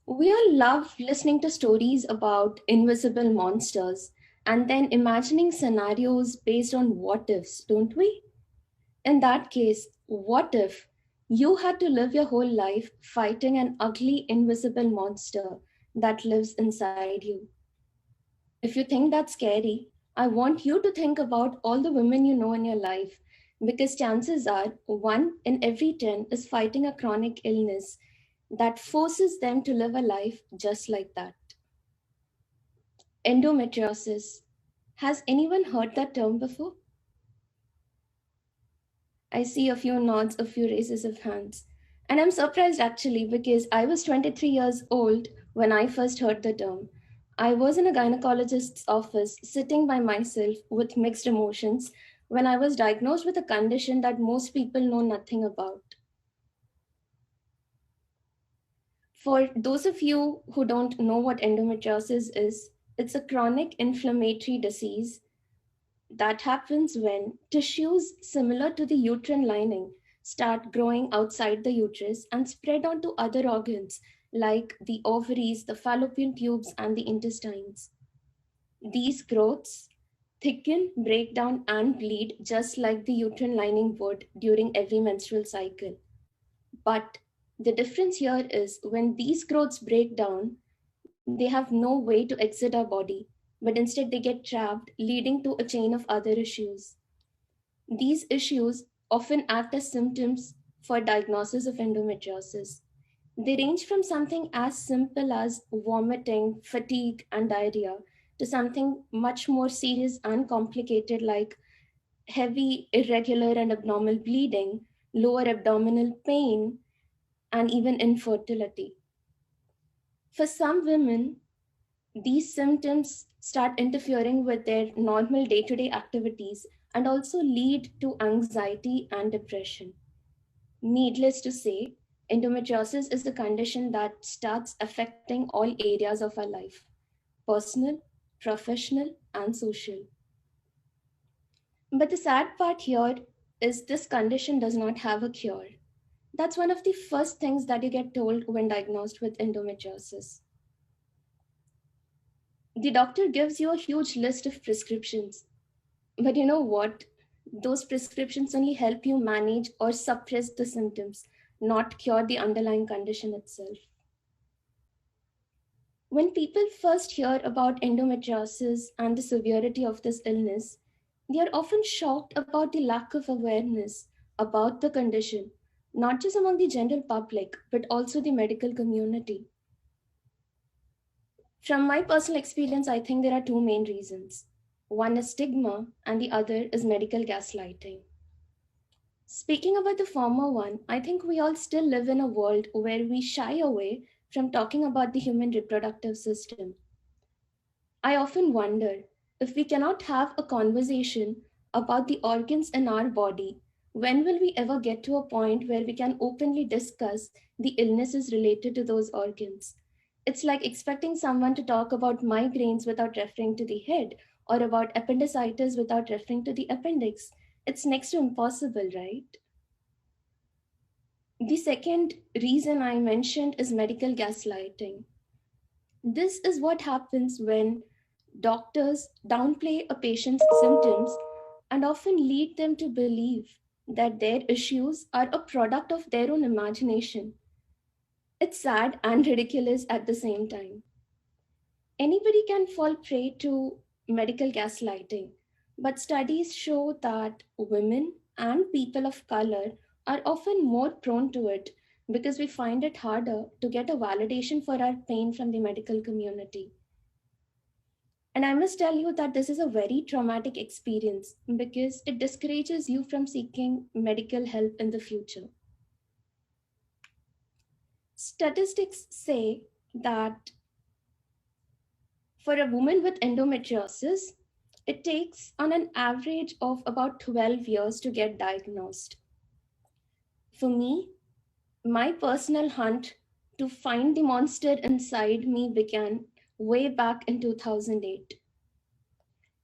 We all love listening to stories about invisible monsters and then imagining scenarios based on what ifs, don't we? In that case, what if you had to live your whole life fighting an ugly invisible monster that lives inside you? If you think that's scary, I want you to think about all the women you know in your life because chances are one in every 10 is fighting a chronic illness that forces them to live a life just like that. Endometriosis. Has anyone heard that term before? I see a few nods, a few raises of hands. And I'm surprised actually because I was 23 years old when I first heard the term. I was in a gynecologist's office sitting by myself with mixed emotions when I was diagnosed with a condition that most people know nothing about. For those of you who don't know what endometriosis is, it's a chronic inflammatory disease that happens when tissues similar to the uterine lining start growing outside the uterus and spread onto other organs like the ovaries, the fallopian tubes, and the intestines. These growths thicken, break down, and bleed just like the uterine lining would during every menstrual cycle. But the difference here is when these growths break down, they have no way to exit our body, but instead they get trapped, leading to a chain of other issues. These issues often act as symptoms for diagnosis of endometriosis. They range from something as simple as vomiting, fatigue, and diarrhea to something much more serious and complicated like heavy, irregular, and abnormal bleeding, lower abdominal pain, and even infertility. For some women, these symptoms start interfering with their normal day to day activities and also lead to anxiety and depression. Needless to say, endometriosis is a condition that starts affecting all areas of our life: personal, professional, and social. But the sad part here is this condition does not have a cure. That's one of the first things that you get told when diagnosed with endometriosis. The doctor gives you a huge list of prescriptions. But you know what? Those prescriptions only help you manage or suppress the symptoms, not cure the underlying condition itself. When people first hear about endometriosis and the severity of this illness, they are often shocked about the lack of awareness about the condition, not just among the general public, but also the medical community. From my personal experience, I think there are two main reasons. One is stigma, and the other is medical gaslighting. Speaking about the former one, I think we all still live in a world where we shy away from talking about the human reproductive system. I often wonder if we cannot have a conversation about the organs in our body, when will we ever get to a point where we can openly discuss the illnesses related to those organs? It's like expecting someone to talk about migraines without referring to the head or about appendicitis without referring to the appendix. It's next to impossible, right? The second reason I mentioned is medical gaslighting. This is what happens when doctors downplay a patient's symptoms and often lead them to believe that their issues are a product of their own imagination. It's sad and ridiculous at the same time. Anybody can fall prey to medical gaslighting, but studies show that women and people of color are often more prone to it because we find it harder to get a validation for our pain from the medical community. And I must tell you that this is a very traumatic experience because it discourages you from seeking medical help in the future. Statistics say that for a woman with endometriosis, it takes on an average of about 12 years to get diagnosed. For me, my personal hunt to find the monster inside me began way back in 2008.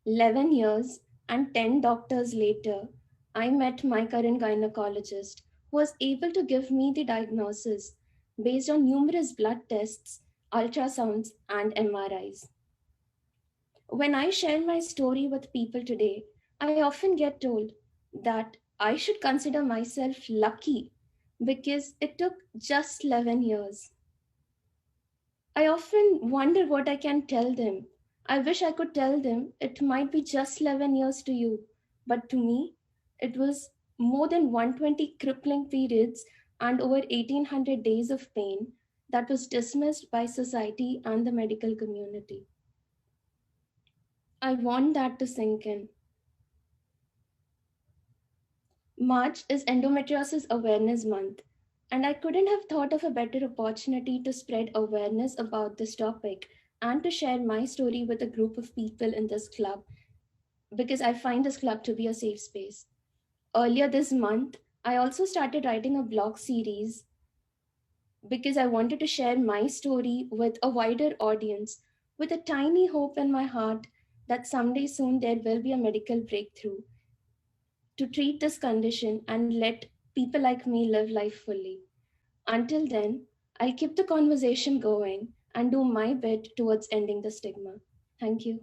11 years and 10 doctors later, I met my current gynecologist who was able to give me the diagnosis based on numerous blood tests ultrasounds, and MRIs. When I share my story with people today, I often get told that I should consider myself lucky because it took just 11 years. I often wonder what I can tell them. I wish I could tell them it might be just 11 years to you, but to me, it was more than 120 crippling periods and over 1800 days of pain that was dismissed by society and the medical community. I want that to sink in. March is Endometriosis Awareness Month, and I couldn't have thought of a better opportunity to spread awareness about this topic and to share my story with a group of people in this club because I find this club to be a safe space. Earlier this month, I also started writing a blog series because I wanted to share my story with a wider audience with a tiny hope in my heart that someday soon there will be a medical breakthrough to treat this condition and let people like me live life fully. Until then, I'll keep the conversation going and do my bit towards ending the stigma. Thank you.